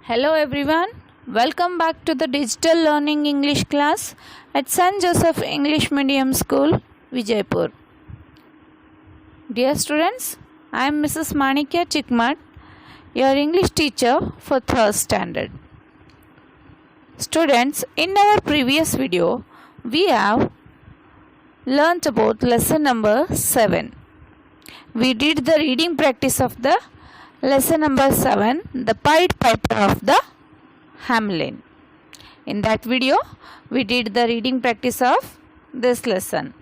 Hello everyone, welcome back to the Digital Learning English class at St. Joseph English Medium School, Vijaypur. Dear students, I am Mrs. Manikya Chikmat, your English teacher for 3rd standard. Students, in our previous video, we have learnt about lesson number 7. We did the reading practice of the lesson number 7, the Pied Piper of the Hamelin. In that video, we did the reading practice of this lesson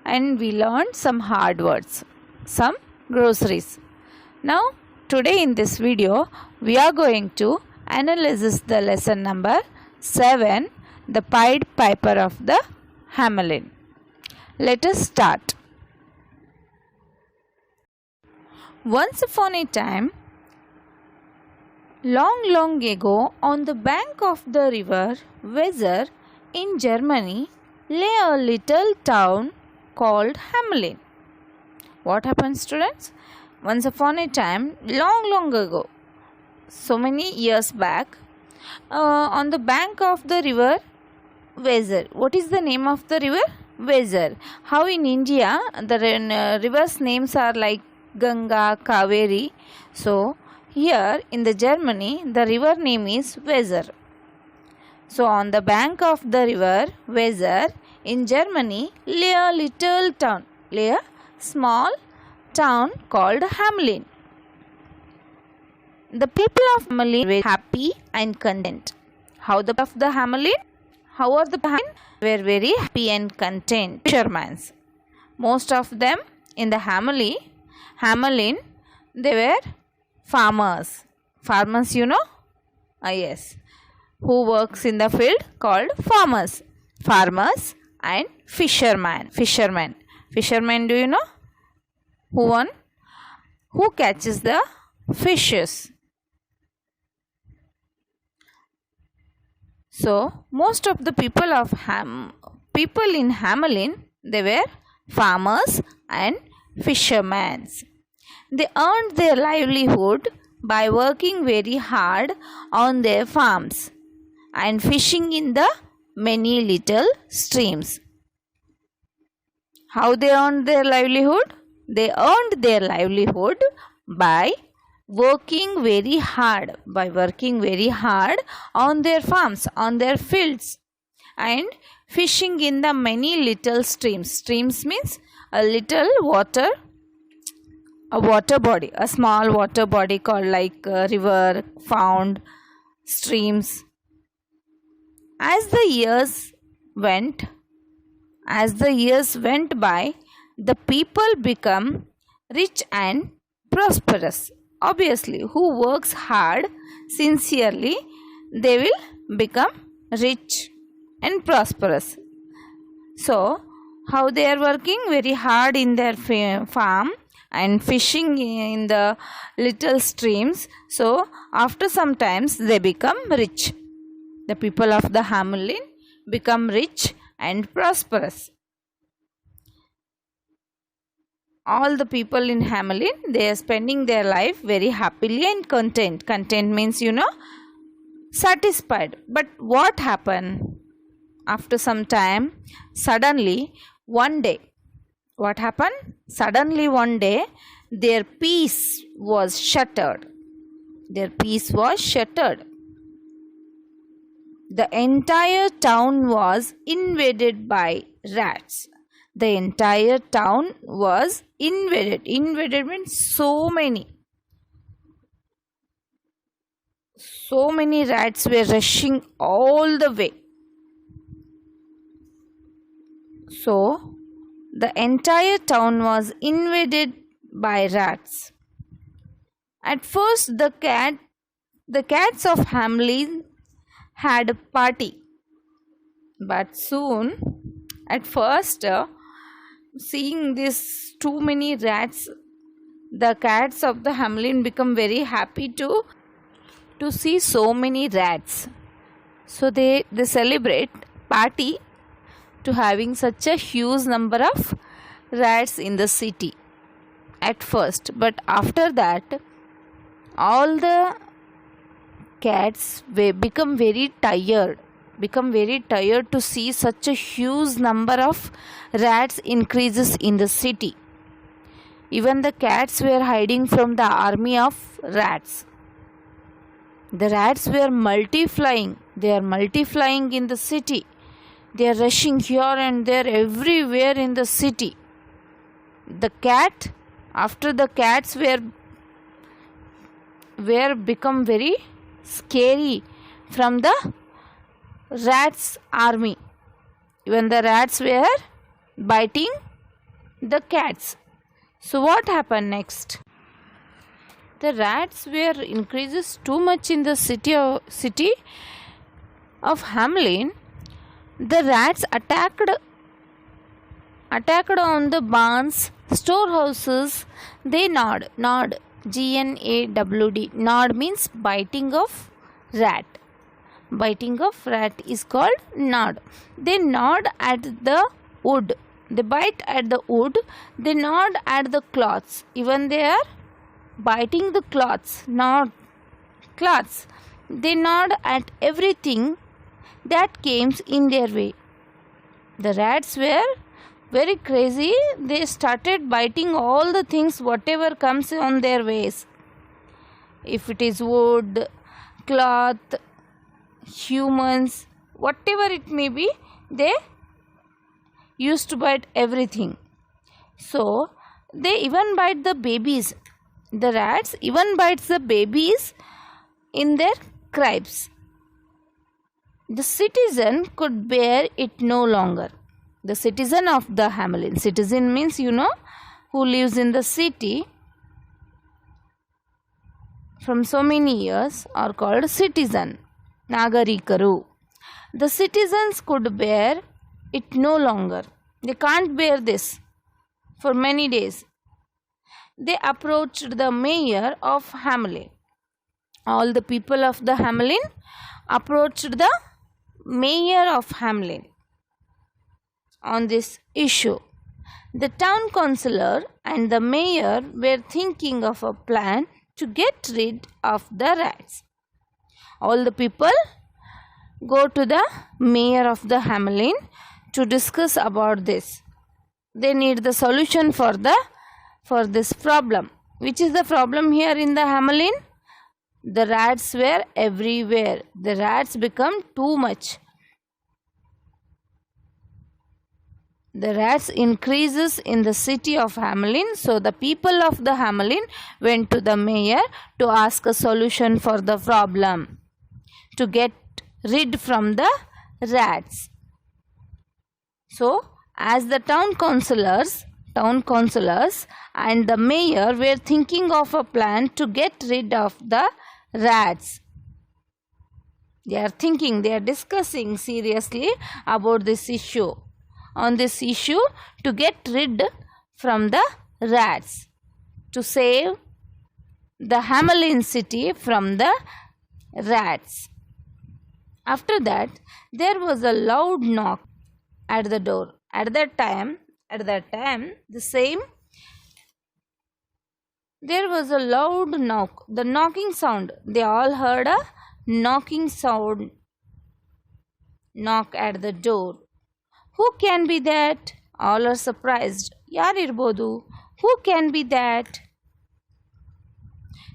and we learned some hard words, some groceries. Now, today in this video, we are going to analyze the lesson number 7, the Pied Piper of the Hamelin. Let us start. Once upon a time, long ago, on the bank of the river Weser in Germany, lay a little town called Hamelin. What happened, students? Once upon a time, long ago, so many years back, on the bank of the river Weser. What is the name of the river? Weser. How in India, the rivers' names are like Ganga, Kaveri. So, here in the Germany, the river name is Weser. So, on the bank of the river Weser in Germany, lay a little town, lay a small town called Hamelin. The people of Hamelin were happy and content. How the of the Hamelin? How are the Hamelin? Were very happy and content. Fishermen. Most of them in the Hamelin, they were farmers. Farmers, you know? Yes. Who works in the field called farmers. Farmers and fishermen. Fishermen, do you know? Who catches the fishes? So, most of the people in Hamelin, they were farmers and fishermen. They earned their livelihood by working very hard on their farms and fishing in the many little streams. How they earned their livelihood? They earned their livelihood by working very hard on their farms, on their fields, and fishing in the many little streams. Streams means a little water, a water body, a small water body called like a river, found, streams. As the years went by, the people become rich and prosperous. Obviously, who works hard sincerely, they will become rich and prosperous. So, how they are working very hard in their farm and fishing in the little streams. So, after some times, they become rich. The people of the Hamelin become rich and prosperous. All the people in Hamelin, they are spending their life very happily and content. Content means, you know, satisfied. But what happened? After some time, suddenly, one day, what happened? Suddenly one day, their peace was shattered. Their peace was shattered. The entire town was invaded by rats. The entire town was invaded. Invaded means so many. So many rats were rushing all the way. So, the entire town was invaded by rats. At first, the cats of Hamelin had a party. But soon, at first, seeing these too many rats, the cats of the Hamelin become very happy to see so many rats. So they celebrate party to having such a huge number of rats in the city at first. But after that, all the cats become very tired to see such a huge number of rats increases in the city. Even the cats were hiding from the army of rats. The rats were multiplying. They are multiplying in the city. They are rushing here and there everywhere in the city. After the cats were become very scary from the rats army. Even the rats were biting the cats. So what happened next? The rats were increases too much in the city of Hamelin. The rats attacked on the barns, storehouses. They gnawed, GNAWD. Gnawed means biting of rat. Biting of rat is called gnawed. They gnawed at the wood. They bite at the wood. They gnawed at the cloths. Even they are biting the cloths. They gnawed at everything that came in their way. The rats were very crazy. They started biting all the things whatever comes on their ways. If it is wood, cloth, humans, whatever it may be, they used to bite everything. So they even bite the babies. The rats even bites the babies in their cribs. The citizen could bear it no longer. The citizen of the Hamelin. Citizen means who lives in the city from so many years are called citizen. Nagarikaru. The citizens could bear it no longer. They can't bear this for many days. They approached the mayor of Hamelin. All the people of the Hamelin approached the mayor of Hamelin on this issue. The town councillor and the mayor were thinking of a plan to get rid of the rats. All the people go to the mayor of the Hamelin to discuss about this. They need the solution for this problem. Which is the problem here in the Hamelin? The rats were everywhere. The rats become too much. The rats increases in the city of Hamelin. So the people of the Hamelin went to the mayor to ask a solution for the problem, to get rid from the rats. So as the town councillors and the mayor were thinking of a plan to get rid of the rats. They are discussing seriously about this issue. On this issue, to get rid from the rats, to save the Hamelin city from the rats. After that, there was a loud knock at the door. At that time, there was a loud knock. The knocking sound. They all heard a knocking sound. Knock at the door. Who can be that? All are surprised. Yarirbodu. Who can be that?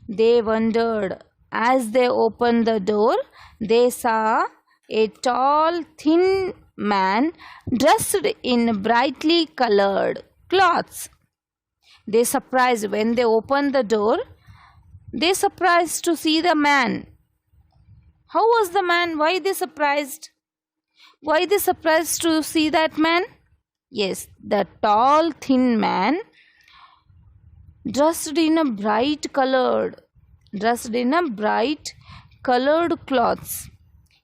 They wondered. As they opened the door, they saw a tall, thin man dressed in brightly colored cloths. They surprised when they opened the door. They surprised to see the man. How was the man? Why they surprised? Why they surprised to see that man? Yes, the tall, thin man dressed in a bright colored clothes.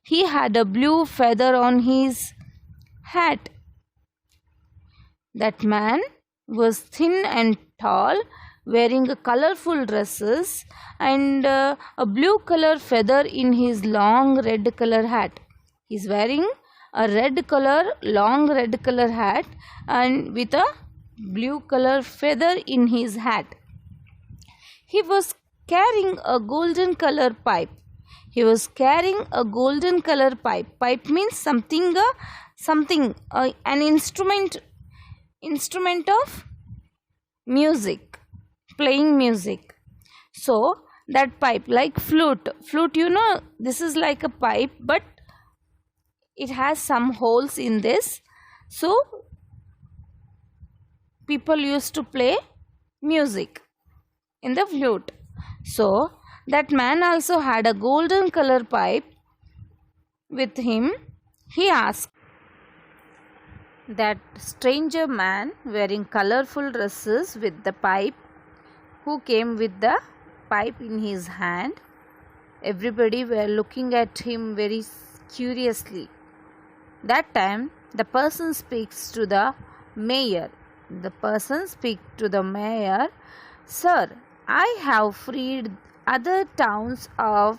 He had a blue feather on his hat. That man was thin and tall, wearing colorful dresses and a blue color feather in his long red color hat. He is wearing a long red color hat and with a blue color feather in his hat. He was carrying a golden color pipe. He was carrying a golden color pipe. Pipe means something, an instrument of music, playing music. So that pipe, like flute, this is like a pipe, but it has some holes in this. So people used to play music in the flute. So that man also had a golden color pipe with him. He asked that stranger man wearing colorful dresses with the pipe, who came with the pipe in his hand. Everybody were looking at him very curiously. That time the person speaks to the mayor. Sir, I have freed other towns of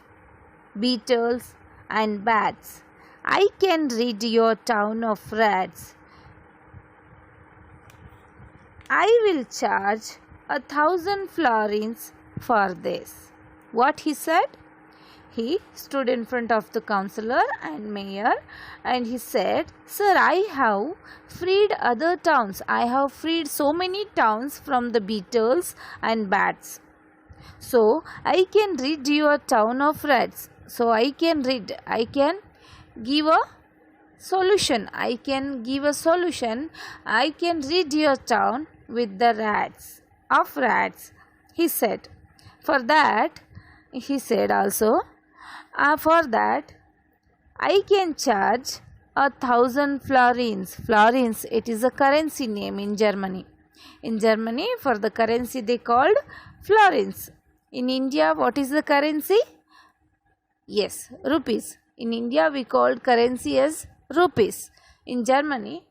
beetles and bats. I can rid your town of rats. I will charge 1,000 florins for this. What he said? He stood in front of the councillor and mayor and he said, Sir, I have freed other towns. I have freed so many towns from the beetles and bats. So I can rid your town of rats. I can give a solution. I can rid your town with the rats, he said. For that, he said also, for that I can charge 1,000 florins. Florins, it is a currency name in Germany. In Germany, for the currency they called florins. In India, what is the currency? Yes, rupees. In India, we called currency as rupees. In Germany,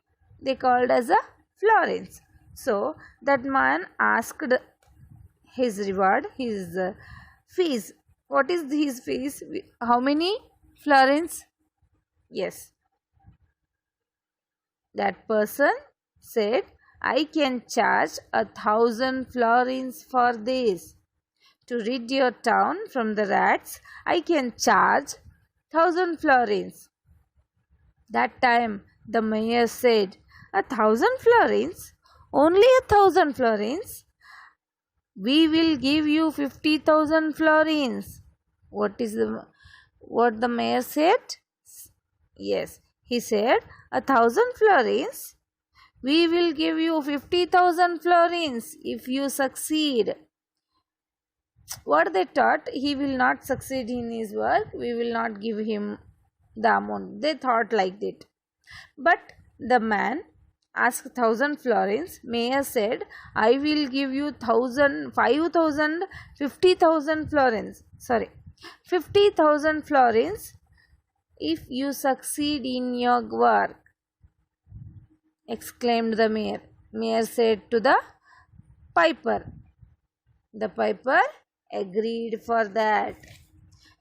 they called as a florins. So that man asked his reward, his fees. What is his fees? How many florins? Yes. That person said, I can charge 1,000 florins for this. To rid your town from the rats, I can charge 1,000 florins. That time the mayor said, 1,000 florins? Only 1,000 florins? We will give you 50,000 florins. What the mayor said? Yes, he said 1,000 florins. We will give you 50,000 florins if you succeed. What they thought, he will not succeed in his work, we will not give him the amount. They thought like that. But the man asked 1,000 florins. Mayor said, I will give you 5,000, 50,000 florins. 50,000 florins if you succeed in your work, exclaimed the mayor. Mayor said to the piper. The piper agreed for that.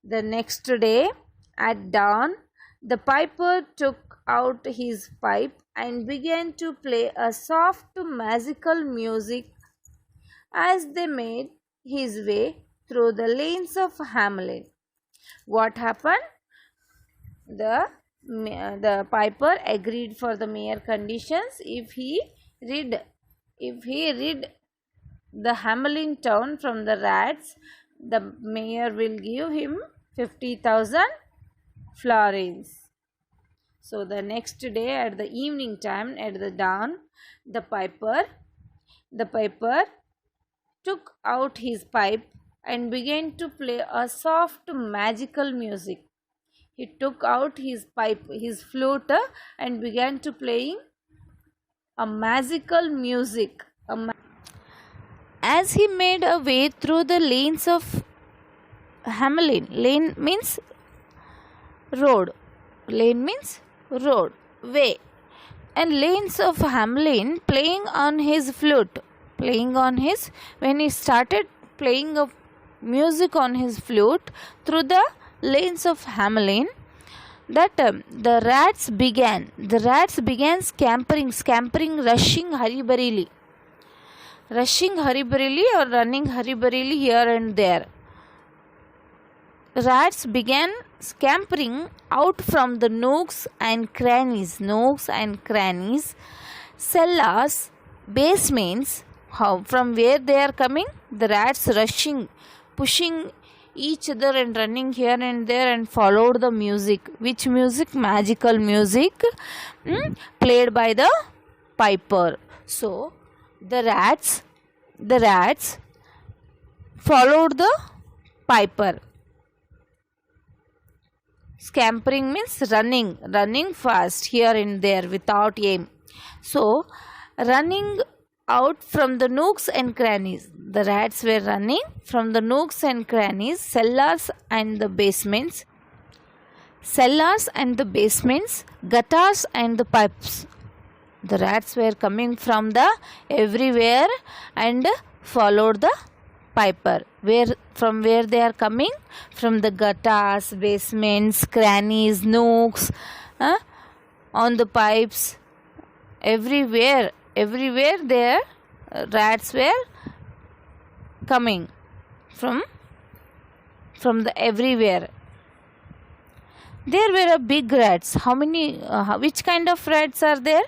The next day at dawn, the piper took out his pipe and began to play a soft magical music as they made his way through the lanes of Hamelin. What happened? The piper agreed for the mayor conditions. If he rid the Hamelin town from the rats, the mayor will give him 50,000 florins. So the next day at the evening time, at the dawn, the piper took out his pipe and began to play a soft magical music. He took out his pipe, his flute, and began to playing a magical music. As he made a way through the lanes of Hamelin, lane means road, way, and lanes of Hamelin, playing on his flute, when he started playing of music on his flute through the lanes of Hamelin, that the rats began scampering, rushing hurriedly or running hurriedly here and there. rats began scampering out from the nooks and crannies, cellars, basements. How, from where they are coming? The rats rushing, pushing each other and running here and there and followed the music. Which music? Magical music played by the piper. So the rats followed the piper. Scampering means running fast here and there without aim. So running out from the nooks and crannies. The rats were running from the nooks and crannies, cellars and the basements, gutters and the pipes. The rats were coming from the everywhere and followed the piper. From where they are coming? From the gutters, basements, crannies, nooks, on the pipes. Everywhere there rats were coming from the everywhere. There were big rats. How many? Which kind of rats are there?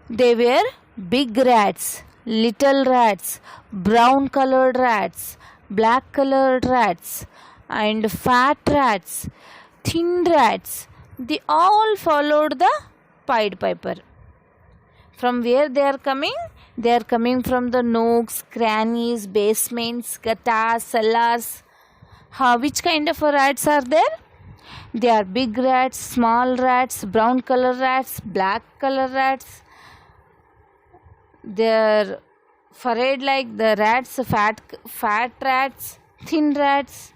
They were big rats, little rats, brown colored rats, black colored rats, and fat rats, thin rats. They all followed the Pied Piper. From where they are coming? They are coming from the nooks, crannies, basements, gutters, cellars. Which kind of rats are there? They are big rats, small rats, brown color rats, black color rats. They are furred like the rats, fat rats, thin rats.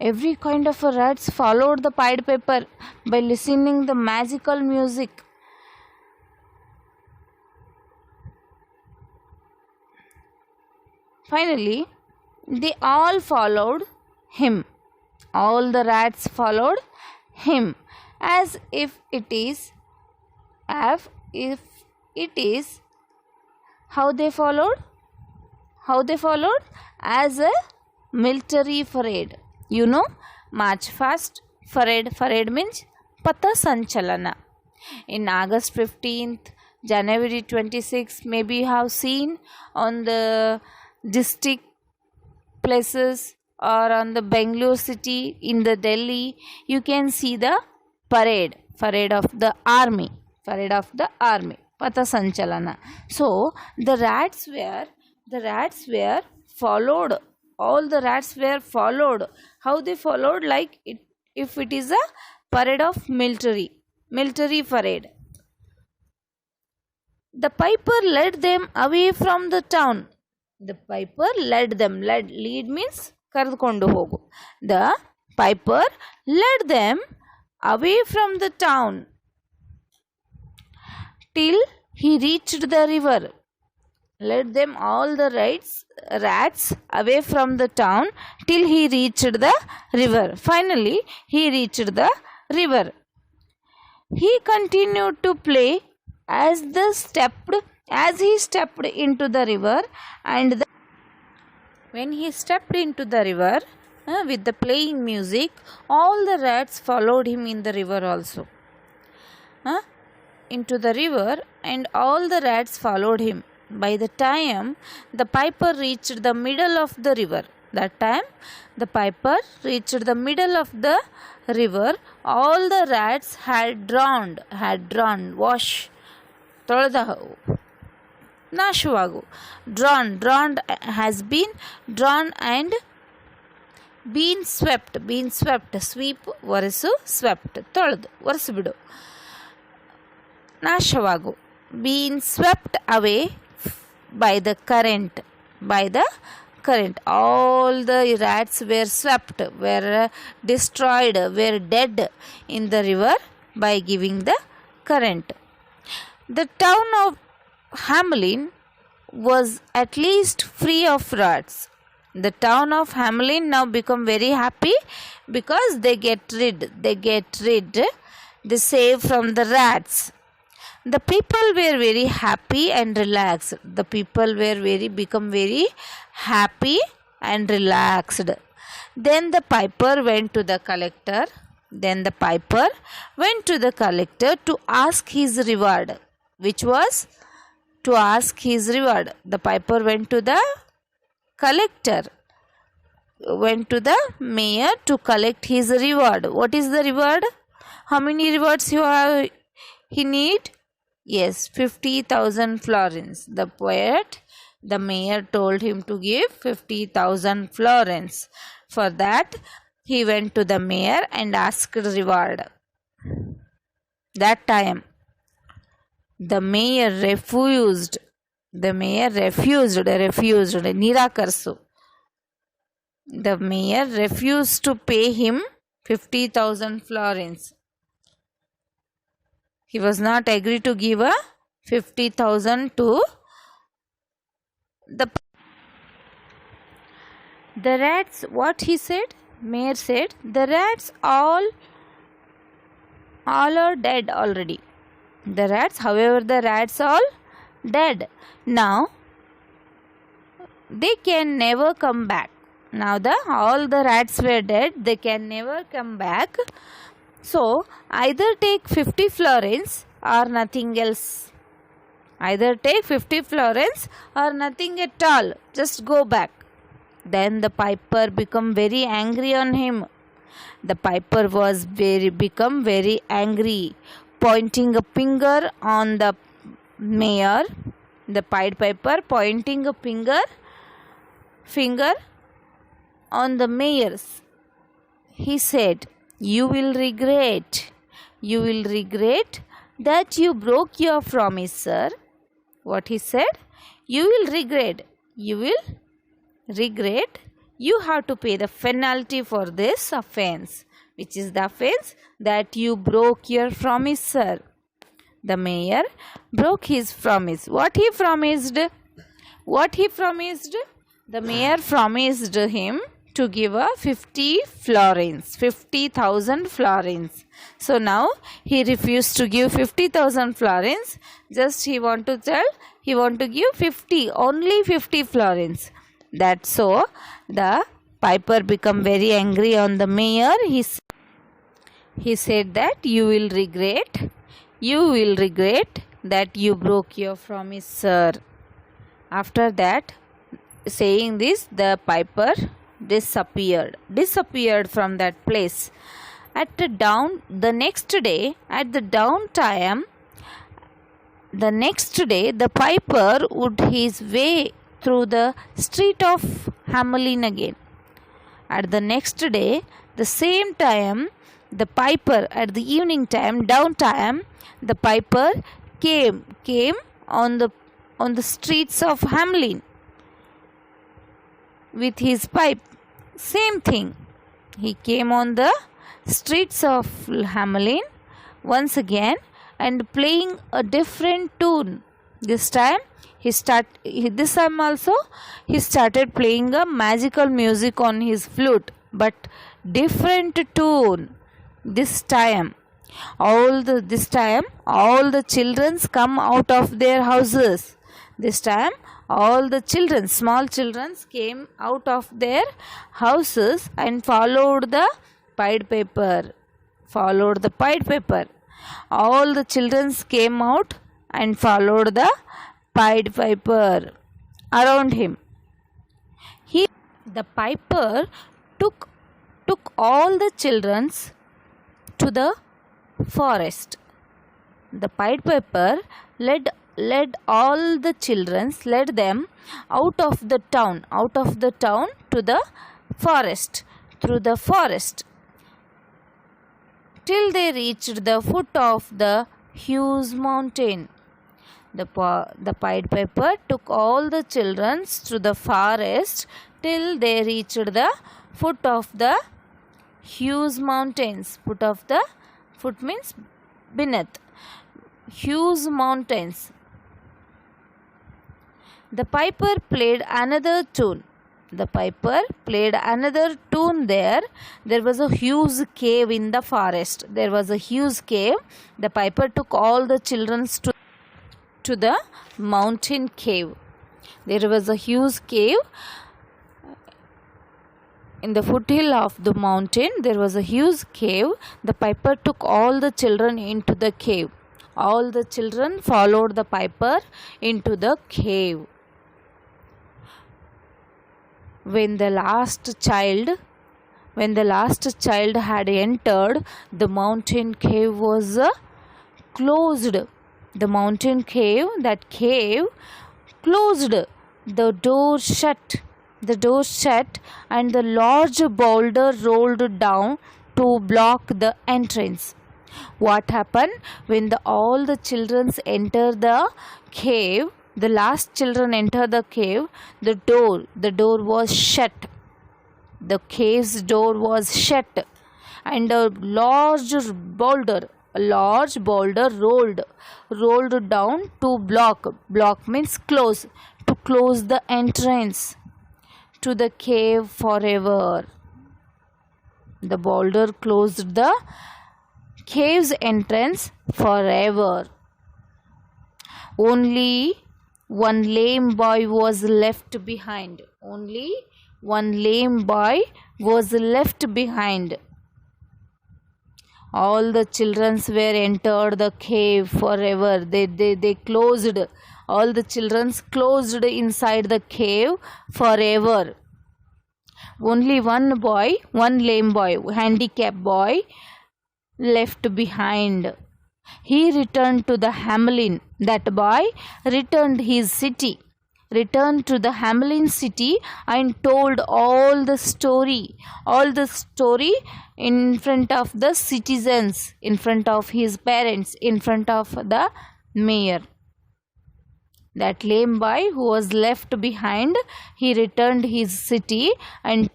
Every kind of rats followed the Pied Piper by listening the magical music. Finally, they all followed him. All the rats followed him as if it is how they followed? As a military parade. You know, march fast, parade means Patha Sanchalana. In August 15th, January 26th, maybe you have seen on the district places or on the Bangalore city, in the Delhi, you can see the parade of the army, Patha Sanchalana. So the rats were followed. All the rats were followed. How they followed? Like if it is a parade of military parade. The piper led them away from the town. The piper led them. Lead means ಕರೆದುಕೊಂಡು ಹೋಗು. The piper led them away from the town till he reached the river. Led them all the rats away from the town till he reached the river. Finally, he reached the river. He continued to play as he stepped into the river, and when he stepped into the river with the playing music, all the rats followed him in the river also. Into the river, and all the rats followed him. By the time the piper reached the middle of the river, all the rats had drawn, wash, ನಾಶವಾಗು. drawn has been drawn and been swept, sweep ಒರೆಸು, swept ತೊಳೆದು ಒರೆಸಿಬಿಡು. ನಾಶವಾಗು, been swept away by the current. All the rats were swept, were destroyed, were dead in the river by giving the current. The town of Hamelin was at least free of rats. The town of Hamelin now become very happy because they save from the rats. The people were very happy and relaxed. become very happy and relaxed. Then the piper went to the collector. Then the piper went to the collector to ask his reward, which was to ask his reward. The piper went to the collector, went to the mayor to collect his reward. What is the reward? How many rewards he need? Yes, 50,000 florins. The mayor told him to give 50,000 florins. For that, he went to the mayor and asked reward. That time, the mayor refused. Nirakarsu. The mayor refused to pay him 50,000 florins. He was not agreed to give a 50,000 to the rats. What he said? Mayor said, the rats all are dead already. The rats all dead. Now they can never come back. Now all the rats were dead. They can never come back. So either take 50 florins or nothing else. Either take 50 florins or nothing at all. Just go back. Then the piper became very angry on him. The piper become very angry, pointing a finger on the mayor. The Pied Piper pointing a finger on the mayor's. He said, you will regret that you broke your promise, sir. What he said? You will regret. You have to pay the penalty for this offense. Which is the offense? That you broke your promise, sir. The mayor broke his promise. What he promised? The mayor promised him to give a 50,000 florins. So now he refused to give 50,000 florins. Just he want to give only 50 florins. That so the piper become very angry on the mayor. He said that you will regret that you broke your promise, sir. After that, saying this, the piper disappeared from that place. The next day, the piper would his way through the street of Hamelin again. At the next day, the same time, the piper at the evening time, downtime, the piper came on the streets of Hamelin with his pipe. Same thing. He came on the streets of Hamelin once again and playing a different tune. This time also he started playing a magical music on his flute, but different tune. This time all the children come out of their houses. This time all the small children came out of their houses and followed the Pied Piper. All the children came out and followed the Pied Piper around him. The piper took all the children to the forest. The Pied Piper led them out of the town to the forest, through the forest, till they reached the foot of the huge mountain. The Pied Piper took all the children to the forest till they reached the foot of the huge mountains. Foot means beneath. Huge mountains. The piper played another tune. There was a huge cave in the forest. The piper took all the children to the mountain cave. There was a huge cave In the foothill of the mountain, there was a huge cave. The piper took all the children into the cave. All the children followed the piper into the cave. When the last child had entered, the mountain cave was closed. The mountain cave, that cave closed. The door shut. The door shut, and the large boulder rolled down to block the entrance. What happened when all the children enter the cave? The last children enter the cave. The door was shut. The cave's door was shut, and a large boulder rolled down to block. Block means close. To close the entrance to the cave forever. The boulder closed the cave's entrance forever. Only one lame boy was left behind. Only one lame boy was left behind. All the children were entered the cave forever. They closed. All the children closed inside the cave forever. Only one lame boy, handicapped boy, left behind. He returned to the Hamelin. That boy returned to the Hamelin city and told all the story in front of the citizens, in front of his parents, in front of the mayor. That lame boy who was left behind, he returned his city and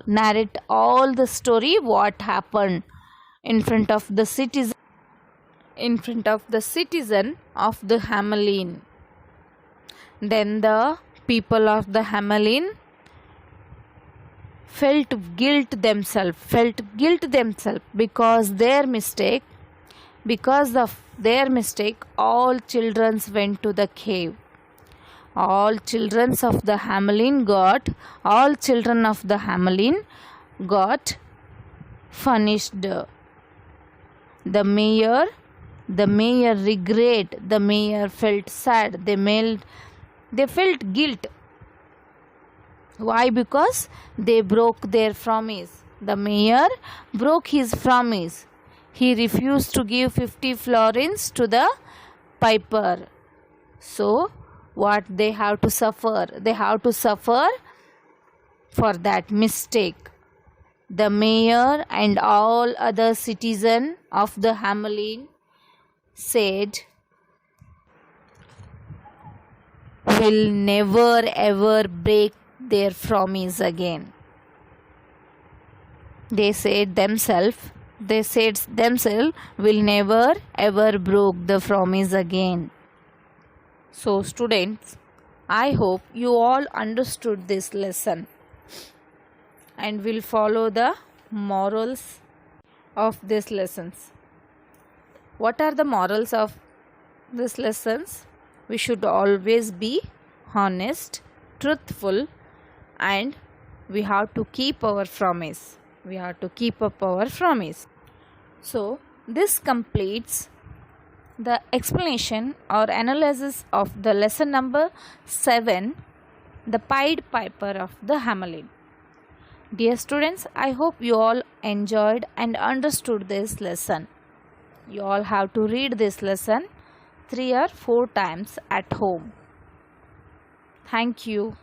narrate all the story what happened in front of the citizen of the Hamelin. Then the people of the Hamelin felt guilt themselves because of their mistake, all children went to the cave. All children of the Hamelin got punished. The mayor regret. The mayor felt sad. They felt guilt. Why? Because they broke their promise. The mayor broke his promise. He refused to give 50 florins to the piper. So what they have to suffer? They have to suffer for that mistake. The mayor and all other citizens of the Hamelin said, will never ever break their promise again. They said themselves will never ever broke the promise again. So students, I hope you all understood this lesson and will follow the morals of these lessons. What are the morals of these lessons? We should always be honest, truthful, and we have to keep our promise. We have to keep up our promise. So this completes the explanation or analysis of the lesson number 7, the Pied Piper of the Hamelin. Dear students, I hope you all enjoyed and understood this lesson. You all have to read this lesson 3 or 4 times at home. Thank you.